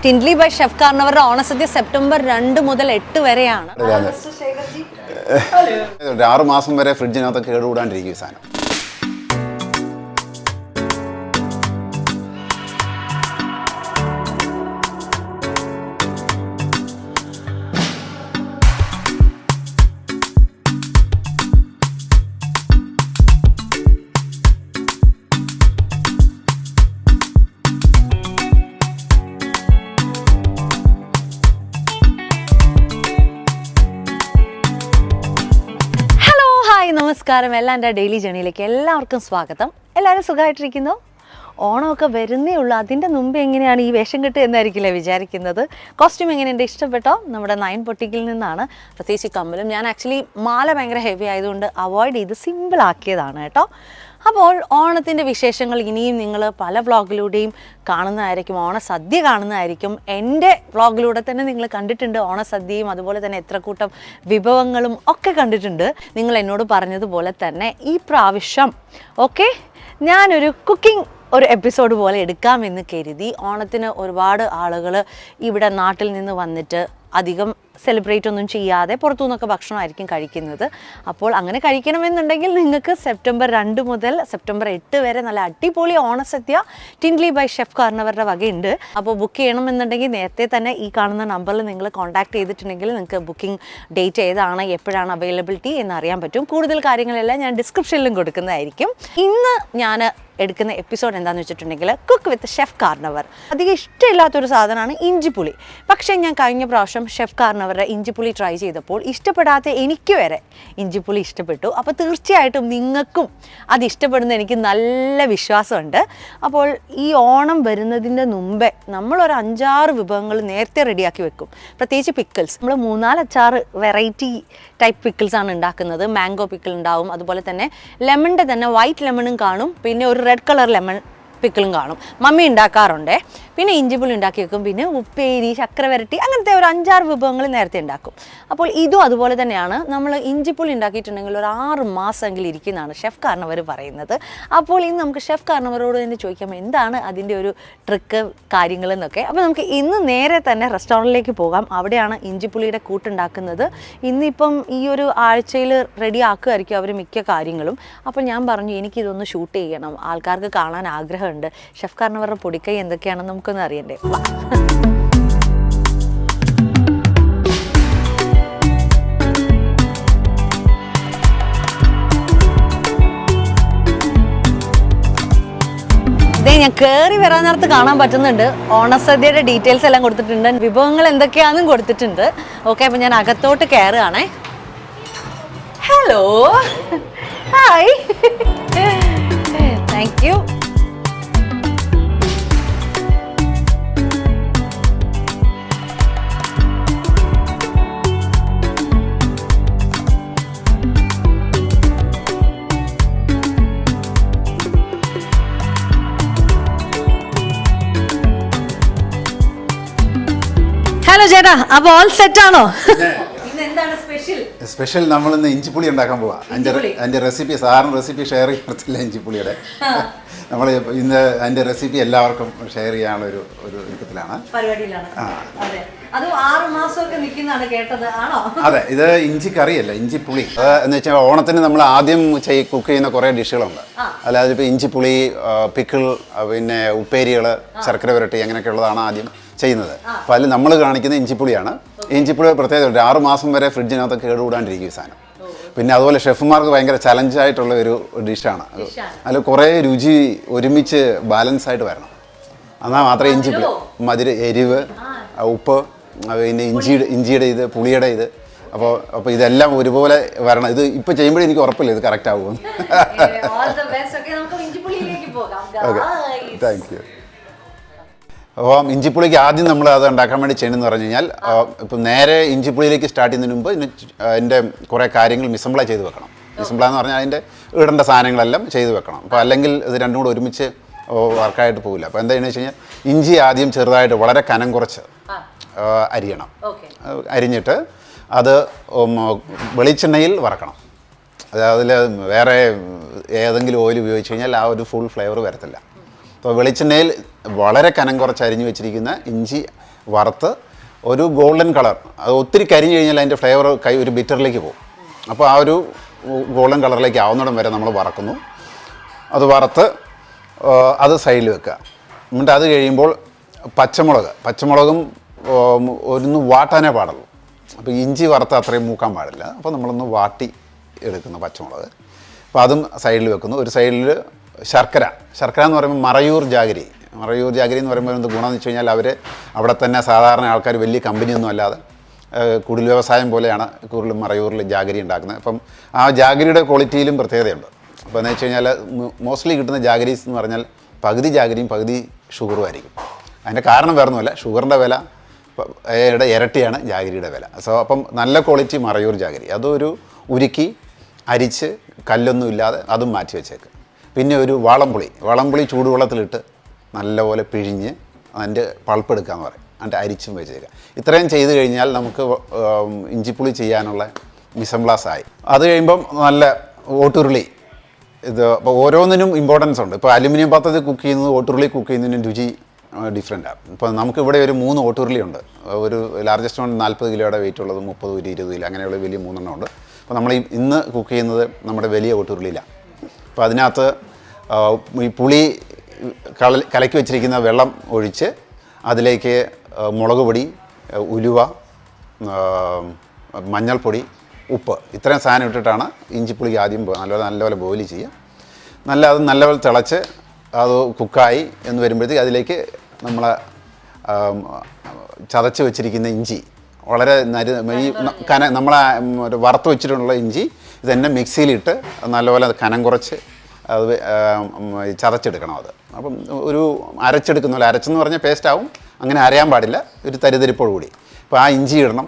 Tindli by Chef Karnavar Onam Sadya September 2 മുതൽ 8 വരെയാണ്. 6 മാസം വരെ ഫ്രിഡ്ജിനകത്ത് കേടുകൂടാണ്ടിരിക്കും ഈ സാധനം. നമസ്കാരം, എൻ്റെ ഡെയിലി ജേണിയിലേക്ക് എല്ലാവർക്കും സ്വാഗതം. എല്ലാവരും സുഖമായിട്ടിരിക്കുന്നു? ഓണമൊക്കെ വരുന്നേ ഉള്ളൂ. അതിൻ്റെ മുമ്പ് എങ്ങനെയാണ് ഈ വേഷം കെട്ട് എന്നായിരിക്കില്ലേ വിചാരിക്കുന്നത്. കോസ്റ്റ്യൂം എങ്ങനെയുണ്ട്, ഇഷ്ടപ്പെട്ടോ? നമ്മുടെ 9 പൊട്ടിക്കിൽ നിന്നാണ്. പ്രത്യേകിച്ച് കമ്മലും. ഞാൻ ആക്ച്വലി മാല ഭയങ്കര ഹെവി ആയതുകൊണ്ട് അവോയ്ഡ് ചെയ്ത് സിമ്പിൾ ആക്കിയതാണ് കേട്ടോ. അപ്പോൾ ഓണത്തിൻ്റെ വിശേഷങ്ങൾ ഇനിയും നിങ്ങൾ പല വ്ളോഗിലൂടെയും കാണുന്നതായിരിക്കും. ഓണസദ്യ കാണുന്നതായിരിക്കും. എൻ്റെ വ്ളോഗിലൂടെ തന്നെ നിങ്ങൾ കണ്ടിട്ടുണ്ട് ഓണസദ്യയും അതുപോലെ തന്നെ എത്ര കൂട്ടം വിഭവങ്ങളും ഒക്കെ കണ്ടിട്ടുണ്ട്. നിങ്ങൾ എന്നോട് പറഞ്ഞതുപോലെ തന്നെ ഈ പ്രാവശ്യം ഞാനൊരു കുക്കിംഗ് എപ്പിസോഡ് പോലെ എടുക്കാമെന്ന് കരുതി. ഓണത്തിന് ഒരുപാട് ആളുകൾ ഇവിടെ നാട്ടിൽ നിന്ന് വന്നിട്ട് അധികം സെലിബ്രേറ്റ് ഒന്നും ചെയ്യാതെ പുറത്തു നിന്നൊക്കെ ഭക്ഷണമായിരിക്കും കഴിക്കുന്നത്. അപ്പോൾ അങ്ങനെ കഴിക്കണമെന്നുണ്ടെങ്കിൽ നിങ്ങൾക്ക് സെപ്റ്റംബർ 2 മുതൽ സെപ്റ്റംബർ 8 വരെ നല്ല അടിപൊളി ഓണസദ്യ ടിൻഡ്ലി ബൈ ഷെഫ് കാർണവറുടെ വകയുണ്ട്. അപ്പോൾ ബുക്ക് ചെയ്യണമെന്നുണ്ടെങ്കിൽ നേരത്തെ തന്നെ ഈ കാണുന്ന നമ്പറിൽ നിങ്ങൾ കോൺടാക്ട് ചെയ്തിട്ടുണ്ടെങ്കിൽ നിങ്ങൾക്ക് ബുക്കിംഗ് ഡേറ്റ് ഏതാണ്, എപ്പോഴാണ് അവൈലബിലിറ്റി എന്നറിയാൻ പറ്റും. കൂടുതൽ കാര്യങ്ങളെല്ലാം ഞാൻ ഡിസ്ക്രിപ്ഷനിലും കൊടുക്കുന്നതായിരിക്കും. ഇന്ന് ഞാൻ എടുക്കുന്ന എപ്പിസോഡ് എന്താണെന്ന് വെച്ചിട്ടുണ്ടെങ്കിൽ കുക്ക് വിത്ത് ഷെഫ് കാർണവർ. അധികം ഇഷ്ടമില്ലാത്തൊരു സാധനമാണ് ഇഞ്ചിപ്പുളി. പക്ഷേ ഞാൻ കഴിഞ്ഞ പ്രാവശ്യം ഷെഫ് കാർണവറുടെ ഇഞ്ചിപ്പുളി ട്രൈ ചെയ്തപ്പോൾ ഇഷ്ടപ്പെടാത്ത എനിക്ക് വരെ ഇഞ്ചിപ്പുളി ഇഷ്ടപ്പെട്ടു. അപ്പോൾ തീർച്ചയായിട്ടും നിങ്ങൾക്കും അത് ഇഷ്ടപ്പെടുന്ന എനിക്ക് നല്ല വിശ്വാസമുണ്ട്. അപ്പോൾ ഈ ഓണം വരുന്നതിൻ്റെ മുമ്പേ നമ്മളൊരു 5-6 വിഭവങ്ങൾ നേരത്തെ റെഡിയാക്കി വെക്കും. പ്രത്യേകിച്ച് പിക്കിൾസ്. നമ്മൾ 3-4 അച്ചാറ് വെറൈറ്റി ടൈപ്പ് പിക്കിൾസാണ് ഉണ്ടാക്കുന്നത്. മാംഗോ പിക്കിൾ ഉണ്ടാവും, അതുപോലെ തന്നെ ലെമണിൻ്റെ തന്നെ വൈറ്റ് ലെമണും കാണും, പിന്നെ ഒരു റെഡ് കളർ ലെമൺ പിക്കിളും കാണും. മമ്മി ഉണ്ടാക്കാറുണ്ട്. പിന്നെ ഇഞ്ചിപ്പുളി ഉണ്ടാക്കി വെക്കും, പിന്നെ ഉപ്പേരി, ശർക്കര വരട്ടി, അങ്ങനത്തെ ഒരു 5-6 വിഭവങ്ങൾ നേരത്തെ ഉണ്ടാക്കും. അപ്പോൾ ഇതും അതുപോലെ തന്നെയാണ്. നമ്മൾ ഇഞ്ചിപ്പുളി ഉണ്ടാക്കിയിട്ടുണ്ടെങ്കിൽ ഒരു 6 മാസമെങ്കിലും ഇരിക്കുന്നതാണ് ഷെഫ് കാർണവർ പറയുന്നത്. അപ്പോൾ ഇന്ന് നമുക്ക് ഷെഫ് കാർണവറോട് തന്നെ ചോദിക്കാം എന്താണ് അതിൻ്റെ ഒരു ട്രിക്ക് കാര്യങ്ങളെന്നൊക്കെ. അപ്പോൾ നമുക്ക് ഇന്ന് നേരെ തന്നെ റെസ്റ്റോറൻറ്റിലേക്ക് പോകാം. അവിടെയാണ് ഇഞ്ചിപ്പുളിയുടെ കൂട്ടുണ്ടാക്കുന്നത്. ഇന്നിപ്പം ഈ ഒരു ആഴ്ചയിൽ റെഡി ആക്കുമായിരിക്കും അവർ മിക്ക കാര്യങ്ങളും. അപ്പോൾ ഞാൻ പറഞ്ഞു എനിക്കിതൊന്ന് ഷൂട്ട് ചെയ്യണം, ആൾക്കാർക്ക് കാണാൻ ആഗ്രഹമുണ്ട്. ഷെഫ് കാർണവറുടെ പൊടിക്കൈ എന്തൊക്കെയാണെന്ന് നമുക്കൊന്ന് അറിയണ്ടേ. ഞാൻ കയറി വരാൻ നേരത്ത് കാണാൻ പറ്റുന്നുണ്ട് ഓണസദ്യയുടെ ഡീറ്റെയിൽസ് എല്ലാം കൊടുത്തിട്ടുണ്ട്, വിഭവങ്ങൾ എന്തൊക്കെയാണെന്നും കൊടുത്തിട്ടുണ്ട്. ഓക്കെ, അപ്പം ഞാൻ അകത്തോട്ട് കയറുകയാണേ. Hello, hi, thank you. Hello ചേട്ടാ, അപ്പോൾ ഓൾ സെറ്റ് ആണോ? സ്പെഷ്യൽ നമ്മളിന്ന് ഇഞ്ചിപ്പുളി ഉണ്ടാക്കാൻ പോവാം. അതിൻ്റെ റെസിപ്പി സാറിന് റെസിപ്പി ഷെയർ ചെയ്യത്തില്ല. ഇഞ്ചിപ്പുളിയുടെ നമ്മൾ ഇന്ന് അതിൻ്റെ റെസിപ്പി എല്ലാവർക്കും ഷെയർ ചെയ്യാനുള്ള ഒരു ഒരുക്കത്തിലാണ്. അതെ, ഇത് ഇഞ്ചി കറിയല്ല, ഇഞ്ചിപ്പുളി. എന്ന് വെച്ചാൽ ഓണത്തിന് നമ്മൾ ആദ്യം കുക്ക് ചെയ്യുന്ന കുറേ ഡിഷുകളുണ്ട്. അല്ലാതെ ഇപ്പോൾ ഇഞ്ചിപ്പുളി, പിക്കിൾ, പിന്നെ ഉപ്പേരികൾ, ശർക്കര വരട്ടി, അങ്ങനെയൊക്കെ ഉള്ളതാണ് ആദ്യം ചെയ്യുന്നത്. അപ്പോൾ അതിൽ നമ്മൾ കാണിക്കുന്ന ഇഞ്ചിപ്പുളിയാണ്. ഇഞ്ചിപ്പുളി പ്രത്യേകത 6 മാസം വരെ ഫ്രിഡ്ജിനകത്ത് കേടുകൂടാണ്ടിരിക്കും ഈ സാധനം. പിന്നെ അതുപോലെ ഷെഫുമാർക്ക് ഭയങ്കര ചലഞ്ചായിട്ടുള്ള ഒരു ഡിഷാണ്. അതിൽ കുറേ രുചി ഒരുമിച്ച് ബാലൻസ് ആയിട്ട് വരണം. എന്നാൽ മാത്രമേ ഇഞ്ചിപ്പുളി, മധുര, എരിവ്, ഉപ്പ്, പിന്നെ ഇഞ്ചിയുടെ ഇത്, പുളിയുടെ ഇത്, അപ്പോൾ ഇതെല്ലാം ഒരുപോലെ വരണം. ഇത് ഇപ്പോൾ ചെയ്യുമ്പോഴേ എനിക്ക് ഉറപ്പില്ല ഇത് കറക്റ്റ് ആകുമെന്ന്. Okay, thank you. അപ്പോൾ ഇഞ്ചിപ്പുളിക്ക് ആദ്യം നമ്മൾ അത് ഉണ്ടാക്കാൻ വേണ്ടി ചെയ്യണമെന്ന് പറഞ്ഞു കഴിഞ്ഞാൽ, ഇപ്പം നേരെ ഇഞ്ചിപ്പുളിയിലേക്ക് സ്റ്റാർട്ട് ചെയ്യുന്നതിന് മുമ്പ് അതിൻ്റെ കുറേ കാര്യങ്ങൾ മിസംബ്ല ചെയ്ത് വെക്കണം. മിസംബ്ല എന്ന് പറഞ്ഞാൽ അതിൻ്റെ ഇടേണ്ട സാധനങ്ങളെല്ലാം ചെയ്ത് വെക്കണം. അപ്പോൾ അല്ലെങ്കിൽ ഇത് രണ്ടും കൂടെ ഒരുമിച്ച് വർക്കായിട്ട് പോകില്ല. അപ്പോൾ എന്താണെന്ന് വെച്ച് കഴിഞ്ഞാൽ ഇഞ്ചി ആദ്യം ചെറുതായിട്ട് വളരെ കനം കുറച്ച് അരിയണം. അരിഞ്ഞിട്ട് അത് വെളിച്ചെണ്ണയിൽ വറക്കണം. അതിൽ വേറെ ഏതെങ്കിലും ഓയിൽ ഉപയോഗിച്ച് കഴിഞ്ഞാൽ ആ ഒരു ഫുൾ ഫ്ലേവർ വരത്തില്ല. അപ്പോൾ വെളിച്ചെണ്ണയിൽ വളരെ കനം കുറച്ച് അരിഞ്ഞു വെച്ചിരിക്കുന്ന ഇഞ്ചി വറുത്ത് ഒരു ഗോൾഡൻ കളർ, അത് ഒത്തിരി കരിഞ്ഞു കഴിഞ്ഞാൽ അതിൻ്റെ ഫ്ലേവർ ഒരു ബിറ്ററിലേക്ക് പോകും. അപ്പോൾ ആ ഒരു ഗോൾഡൻ കളറിലേക്ക് ആവുന്നിടം വരെ നമ്മൾ വറക്കുന്നു. അത് വറുത്ത് അത് സൈഡിൽ വെക്കുക. എന്നിട്ട് അത് കഴിയുമ്പോൾ പച്ചമുളകും ഒന്ന് വാട്ടാനേ പാടുള്ളൂ. അപ്പോൾ ഇഞ്ചി വറുത്ത് അത്രയും മൂക്കാൻ പാടില്ല. അപ്പോൾ നമ്മളൊന്ന് വാട്ടി എടുക്കുന്ന പച്ചമുളക്, അപ്പോൾ അതും സൈഡിൽ വെക്കുന്നു. ഒരു സൈഡിൽ ശർക്കര എന്ന് പറയുമ്പോൾ മറയൂർ ജാഗരി എന്ന് പറയുമ്പോൾ എന്ത് ഗുണമെന്ന് വെച്ച് കഴിഞ്ഞാൽ അവർ അവിടെ തന്നെ സാധാരണ ആൾക്കാർ വലിയ കമ്പനിയൊന്നും അല്ലാതെ കുടിൽ വ്യവസായം പോലെയാണ് കൂടുതലും മറയൂരിൽ ജാഗരി ഉണ്ടാക്കുന്നത്. അപ്പം ആ ജാഗരിയുടെ ക്വാളിറ്റിയിലും പ്രത്യേകതയുണ്ട്. അപ്പോൾ എന്ന് വെച്ച് കഴിഞ്ഞാൽ മോസ്റ്റ്ലി കിട്ടുന്ന ജാഗരീസ് എന്ന് പറഞ്ഞാൽ പകുതി ജാഗരിയും പകുതി ഷുഗറും ആയിരിക്കും. അതിൻ്റെ കാരണം വേറൊന്നുമല്ല, ഷുഗറിൻ്റെ വില ഇരട്ടിയാണ് ജാഗരിയുടെ വില. സോ അപ്പം നല്ല ക്വാളിറ്റി മറയൂർ ജാഗരി അതൊരു ഉരുക്കി അരിച്ച് കല്ലൊന്നും ഇല്ലാതെ അതും മാറ്റി വെച്ചേക്ക്. പിന്നെ ഒരു വളംപുളി ചൂടുവെള്ളത്തിലിട്ട് നല്ലപോലെ പിഴിഞ്ഞ് അതിൻ്റെ പൾപ്പ് എടുക്കാമെന്ന് പറയും, അതിൻ്റെ അരിച്ചും വെച്ചേക്കുക. ഇത്രയും ചെയ്ത് കഴിഞ്ഞാൽ നമുക്ക് ഇഞ്ചിപ്പുളി ചെയ്യാനുള്ള മിസംബ്ലാസായി. അത് കഴിയുമ്പം നല്ല ഓട്ടുരുളി, ഇത് അപ്പോൾ ഓരോന്നിനും ഇമ്പോർട്ടൻസ് ഉണ്ട്. ഇപ്പോൾ അലുമിനിയം പാത്രത്തിൽ കുക്ക് ചെയ്യുന്നത് ഓട്ടുരുളി കുക്ക് ചെയ്യുന്നതിനും രുചി ഡിഫറെൻറ്റാണ്. ഇപ്പോൾ നമുക്കിവിടെ ഒരു 3 ഓട്ടുരുളി ഉണ്ട്. ഒരു ലാർജസ്റ്റ് വൺ 40 കിലോയുടെ വെയിറ്റ് ഉള്ളത്, 30, 20 കിലോ അങ്ങനെയുള്ള വലിയ 3 ഉണ്ട്. അപ്പോൾ നമ്മൾ ഇന്ന് കുക്ക് ചെയ്യുന്നത് നമ്മുടെ വലിയ ഓട്ടുരുളിയിലാണ്. അപ്പോൾ അതിനകത്ത് ഈ പുളി കലക്കി വെച്ചിരിക്കുന്ന വെള്ളം ഒഴിച്ച് അതിലേക്ക് മുളക് പൊടി, ഉലുവ, മഞ്ഞൾപ്പൊടി, ഉപ്പ് ഇത്രയും സാധനം ഇട്ടിട്ടാണ് ഇഞ്ചിപ്പുളി ആദ്യം നല്ലപോലെ ബോയിൽ ചെയ്യുക. അത് നല്ലപോലെ തിളച്ച് അത് കുക്കായി എന്ന് വരുമ്പോഴത്തേക്ക് അതിലേക്ക് നമ്മൾ ചതച്ച് വെച്ചിരിക്കുന്ന ഇഞ്ചി വളരെ നമ്മളെ വറുത്ത് വെച്ചിട്ടുള്ള ഇഞ്ചി ഇതെന്നെ മിക്സിയിലിട്ട് നല്ലപോലെ കനം കുറച്ച് അത് ചതച്ചെടുക്കണം. അത് അപ്പം ഒരു അരച്ചെടുക്കുന്ന പോലെ, അരച്ചെന്ന് പറഞ്ഞാൽ പേസ്റ്റാവും, അങ്ങനെ അരയാൻ പാടില്ല, ഒരു തരിതരിപ്പോട് കൂടി. അപ്പോൾ ആ ഇഞ്ചി ഇടണം,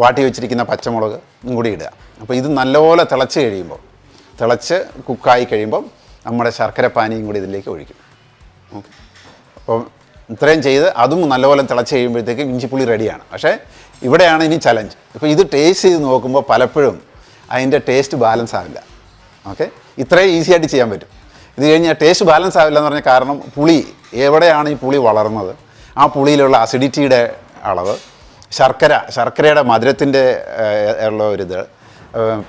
വാട്ടി വെച്ചിരിക്കുന്ന പച്ചമുളക് കൂടി ഇടുക. അപ്പോൾ ഇത് നല്ലപോലെ തിളച്ച് കുക്കായി കഴിയുമ്പം നമ്മുടെ ശർക്കര പാനിയും കൂടി ഇതിലേക്ക് ഒഴിക്കും. ഓക്കെ, അപ്പം ഇത്രയും ചെയ്ത് അതും നല്ലപോലെ തിളച്ച് കഴിയുമ്പോഴത്തേക്കും ഇഞ്ചിപ്പുളി റെഡിയാണ്. പക്ഷേ ഇവിടെയാണ് ഇനി ചലഞ്ച്. ഇപ്പോൾ ഇത് ടേസ്റ്റ് ചെയ്ത് നോക്കുമ്പോൾ പലപ്പോഴും അതിൻ്റെ ടേസ്റ്റ് ബാലൻസ് ആവില്ല. ഓക്കെ, ഇത്രയും ഈസി ആയിട്ട് ചെയ്യാൻ പറ്റും. ഇത് കഴിഞ്ഞാൽ ടേസ്റ്റ് ബാലൻസ് ആവില്ല എന്ന് പറഞ്ഞ കാരണം പുളി എവിടെയാണ് ഈ പുളി വളർന്നത്, ആ പുളിയിലുള്ള അസിഡിറ്റിയുടെ അളവ്, ശർക്കരയുടെ മധുരത്തിൻ്റെ ഉള്ള ഒരിത്,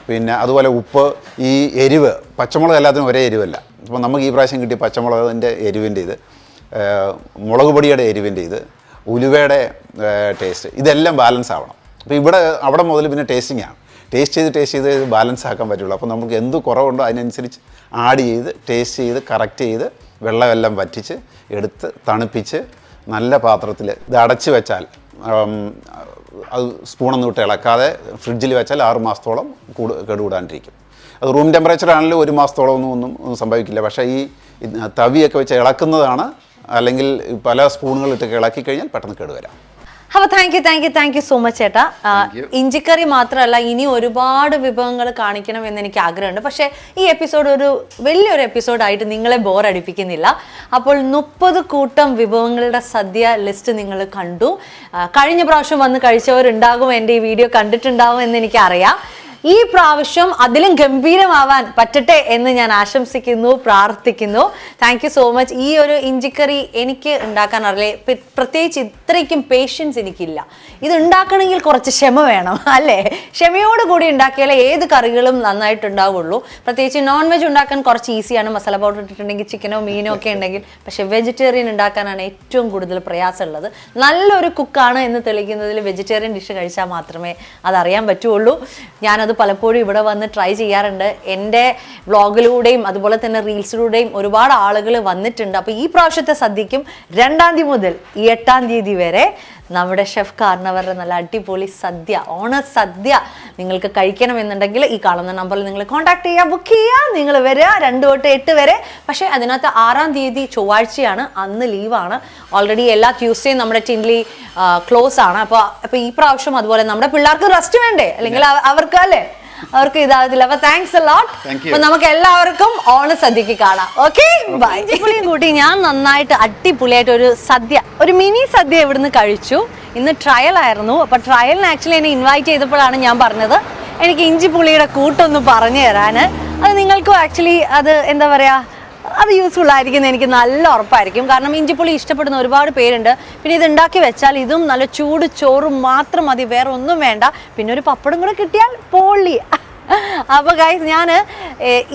പിന്നെ അതുപോലെ ഉപ്പ്, ഈ എരിവ്, പച്ചമുളക് എല്ലാത്തിനും ഒരേ എരിവല്ല. ഇപ്പോൾ നമുക്ക് ഈ പ്രാവശ്യം കിട്ടിയ പച്ചമുളകിൻ്റെ എരിവിൻ്റെ ഇത്, മുളക് പൊടിയുടെ എരിവിൻ്റെ ഇത്, ഉലുവയുടെ ടേസ്റ്റ്, ഇതെല്ലാം ബാലൻസ് ആവണം. അപ്പോൾ അവിടെ മുതൽ പിന്നെ ടേസ്റ്റ് ചെയ്ത് ബാലൻസ് ആക്കാൻ പറ്റുള്ളൂ. അപ്പോൾ നമുക്ക് എന്ത് കുറവുണ്ടോ അതിനനുസരിച്ച് ആഡ് ചെയ്ത് ടേസ്റ്റ് ചെയ്ത് കറക്റ്റ് ചെയ്ത് വെള്ളമെല്ലാം വറ്റിച്ച് എടുത്ത് തണുപ്പിച്ച് നല്ല പാത്രത്തിൽ ഇത് അടച്ച് വെച്ചാൽ, അത് സ്പൂണൊന്നും ഇട്ട് ഇളക്കാതെ ഫ്രിഡ്ജിൽ വെച്ചാൽ 6 മാസത്തോളം കേടുകൂടാണ്ടിരിക്കും. അത് റൂം ടെമ്പറേച്ചർ ആണെങ്കിലും 1 മാസത്തോളം ഒന്നും സംഭവിക്കില്ല. പക്ഷേ ഈ തവിയൊക്കെ വെച്ച് ഇളക്കുന്നതാണ്, അല്ലെങ്കിൽ പല സ്പൂണുകളിട്ട് ഇളക്കി കഴിഞ്ഞാൽ പെട്ടെന്ന് കേടുവരാം. അപ്പോൾ താങ്ക് യു സോ മച്ച് ചേട്ടാ. ഇഞ്ചിക്കറി മാത്രമല്ല, ഇനി ഒരുപാട് വിഭവങ്ങൾ കാണിക്കണം എന്ന് എനിക്ക് ആഗ്രഹമുണ്ട്. പക്ഷേ ഈ എപ്പിസോഡ് ഒരു വലിയൊരു എപ്പിസോഡായിട്ട് നിങ്ങളെ ബോറടിപ്പിക്കുന്നില്ല. അപ്പോൾ 30 കൂട്ടം വിഭവങ്ങളുടെ സദ്യ ലിസ്റ്റ് നിങ്ങൾ കണ്ടു. കഴിഞ്ഞ പ്രാവശ്യം വന്ന് കഴിച്ചവരുണ്ടാകും, എൻ്റെ ഈ വീഡിയോ കണ്ടിട്ടുണ്ടാവും എന്ന് എനിക്കറിയാം. ഈ പ്രാവശ്യം അതിലും ഗംഭീരമാവാൻ പറ്റട്ടെ എന്ന് ഞാൻ ആശംസിക്കുന്നു, പ്രാർത്ഥിക്കുന്നു. Thank you so much. ഈ ഒരു ഇഞ്ചിക്കറി എനിക്ക് ഉണ്ടാക്കാൻ അറിയില്ല, പ്രത്യേകിച്ച് ഇത്രയ്ക്കും പേഷ്യൻസ് എനിക്കില്ല. ഇത് ഉണ്ടാക്കണമെങ്കിൽ കുറച്ച് ക്ഷമ വേണം, അല്ലേ? ക്ഷമയോട് കൂടി ഉണ്ടാക്കിയാലേ ഏത് കറികളും നന്നായിട്ടുണ്ടാവുള്ളൂ. പ്രത്യേകിച്ച് നോൺ വെജ് ഉണ്ടാക്കാൻ കുറച്ച് ഈസിയാണ്, മസാല പൗഡർ ഇട്ടിട്ടുണ്ടെങ്കിൽ ചിക്കനോ മീനോ ഒക്കെ ഉണ്ടെങ്കിൽ. പക്ഷെ വെജിറ്റേറിയൻ ഉണ്ടാക്കാനാണ് ഏറ്റവും കൂടുതൽ പ്രയാസമുള്ളത്. നല്ലൊരു കുക്കാണ് എന്ന് തെളിയിക്കുന്നതിൽ വെജിറ്റേറിയൻ ഡിഷ് കഴിച്ചാൽ മാത്രമേ അതറിയാൻ പറ്റുള്ളൂ. ഞാനത് പലപ്പോഴും ഇവിടെ വന്ന് ട്രൈ ചെയ്യാറുണ്ട്. എൻ്റെ വ്ളോഗിലൂടെയും അതുപോലെ തന്നെ റീൽസിലൂടെയും ഒരുപാട് ആളുകൾ വന്നിട്ടുണ്ട്. അപ്പോൾ ഈ പ്രാവശ്യത്തെ സദ്യക്കും 2-ാം തീയതി മുതൽ ഈ 8-ാം തീയതി വരെ നമ്മുടെ ഷെഫ് കാർണവറുടെ നല്ല അടിപൊളി സദ്യ, ഓണസദ്യ നിങ്ങൾക്ക് കഴിക്കണമെന്നുണ്ടെങ്കിൽ ഈ കാണുന്ന നമ്പറിൽ നിങ്ങൾ കോൺടാക്ട് ചെയ്യുക, ബുക്ക് ചെയ്യുക, നിങ്ങൾ വരിക 2 തൊട്ട് 8 വരെ. പക്ഷേ അതിനകത്ത് 6-ാം തീയതി ചൊവ്വാഴ്ചയാണ്, അന്ന് ലീവാണ്. ഓൾറെഡി എല്ലാ ട്യൂസ്ഡേയും നമ്മുടെ ടിൻലി ക്ലോസ് ആണ്. അപ്പോൾ ഈ പ്രാവശ്യം അതുപോലെ നമ്മുടെ പിള്ളേർക്ക് റെസ്റ്റ് വേണ്ടേ, അല്ലെങ്കിൽ അവർക്ക് അല്ലേ, അവർക്ക് ഇതാകത്തില്ല. അപ്പൊ താങ്ക്സ് എ ലോട്ട്. അപ്പൊ നമുക്ക് എല്ലാവർക്കും ഓണസദ്യക്ക് കാണാം. Okay, bye. പുളിയും കൂട്ടി ഞാൻ നന്നായിട്ട് അടിപൊളിയായിട്ട് ഒരു സദ്യ, ഒരു മിനി സദ്യ ഇവിടുന്ന് കഴിച്ചു. ഇന്ന് ട്രയൽ ആയിരുന്നു. അപ്പൊ ട്രയലിന് ആക്ച്വലി എന്നെ ഇൻവൈറ്റ് ചെയ്തപ്പോഴാണ് ഞാൻ പറഞ്ഞത് എനിക്ക് ഇഞ്ചിപ്പുളിയുടെ കൂട്ടൊന്ന് പറഞ്ഞു തരാൻ. അത് നിങ്ങൾക്കും ആക്ച്വലി അത് എന്താ പറയാ, അത് യൂസ്ഫുൾ ആയിരിക്കും എനിക്ക് നല്ല ഉറപ്പായിരിക്കും. കാരണം ഇഞ്ചിപ്പുളി ഇഷ്ടപ്പെടുന്ന ഒരുപാട് പേരുണ്ട്. പിന്നെ ഇത് ഉണ്ടാക്കി വെച്ചാൽ ഇതും നല്ല ചൂട് ചോറും മാത്രം മതി, വേറെ ഒന്നും വേണ്ട. പിന്നെ ഒരു പപ്പടം കൂടെ കിട്ടിയാൽ പൊളി. അപ്പോൾ ഗൈസ്, ഞാൻ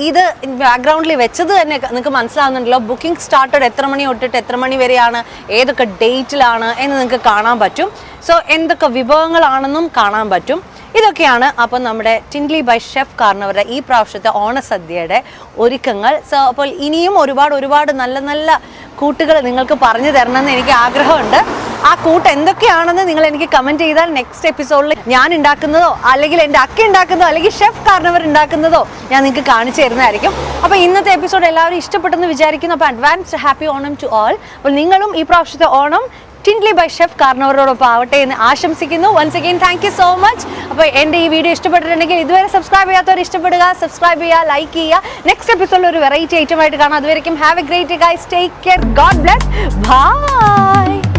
ഇത് ബാക്ക്ഗ്രൗണ്ടിൽ വെച്ചത് തന്നെ നിങ്ങൾക്ക് മനസ്സിലാവുന്നുണ്ടല്ലോ. ബുക്കിംഗ് സ്റ്റാർട്ടഡ് എത്ര മണി തൊട്ടിട്ട് എത്ര മണി വരെയാണ്, ഏതൊക്കെ ഡേറ്റിലാണ് എന്ന് നിങ്ങൾക്ക് കാണാൻ പറ്റും. സോ എന്തൊക്കെ വിഭവങ്ങളാണെന്നും കാണാൻ പറ്റും. ഇതൊക്കെയാണ് അപ്പം നമ്മുടെ ടിൻഡ്ലി ബൈ ഷെഫ് കാർണവറുടെ ഈ പ്രാവശ്യത്തെ ഓണസദ്യയുടെ ഒരുക്കങ്ങൾ. സോ അപ്പോൾ ഇനിയും ഒരുപാട് നല്ല നല്ല കൂട്ടുകൾ നിങ്ങൾക്ക് പറഞ്ഞു തരണമെന്ന് എനിക്ക് ആഗ്രഹമുണ്ട്. ആ കൂട്ട് എന്തൊക്കെയാണെന്ന് നിങ്ങൾ എനിക്ക് കമൻറ്റ് ചെയ്താൽ നെക്സ്റ്റ് എപ്പിസോഡിൽ ഞാൻ ഉണ്ടാക്കുന്നതോ അല്ലെങ്കിൽ എൻ്റെ അക്ക ഉണ്ടാക്കുന്നതോ അല്ലെങ്കിൽ ഷെഫ് കാർണവർ ഉണ്ടാക്കുന്നതോ ഞാൻ നിങ്ങൾക്ക് കാണിച്ചു തരുന്നതായിരിക്കും. അപ്പോൾ ഇന്നത്തെ എപ്പിസോഡ് എല്ലാവരും ഇഷ്ടപ്പെട്ടെന്ന് വിചാരിക്കുന്നു. അപ്പോൾ advanced happy Onam to all. അപ്പോൾ നിങ്ങളും ഈ പ്രാവശ്യത്തെ ഓണം ടിൻഡ്ലി ബൈ ഷെഫ് കാർണവറോടൊപ്പം ആവട്ടെ എന്ന് ആശംസിക്കുന്നു. Once again thank you so much. അപ്പോൾ എൻ്റെ ഈ വീഡിയോ ഇഷ്ടപ്പെട്ടിട്ടുണ്ടെങ്കിൽ ഇതുവരെ സബ്സ്ക്രൈബ് ചെയ്യാത്തവർ ഇഷ്ടപ്പെടുക, സബ്സ്ക്രൈബ് ചെയ്യുക, ലൈക്ക് ചെയ്യുക. നെക്സ്റ്റ് എപ്പിസോഡിൽ ഒരു വെറൈറ്റി ഐറ്റം ആയിട്ട് കാണാം. അതുവരെയും have a great day guys. Take care. God bless. By.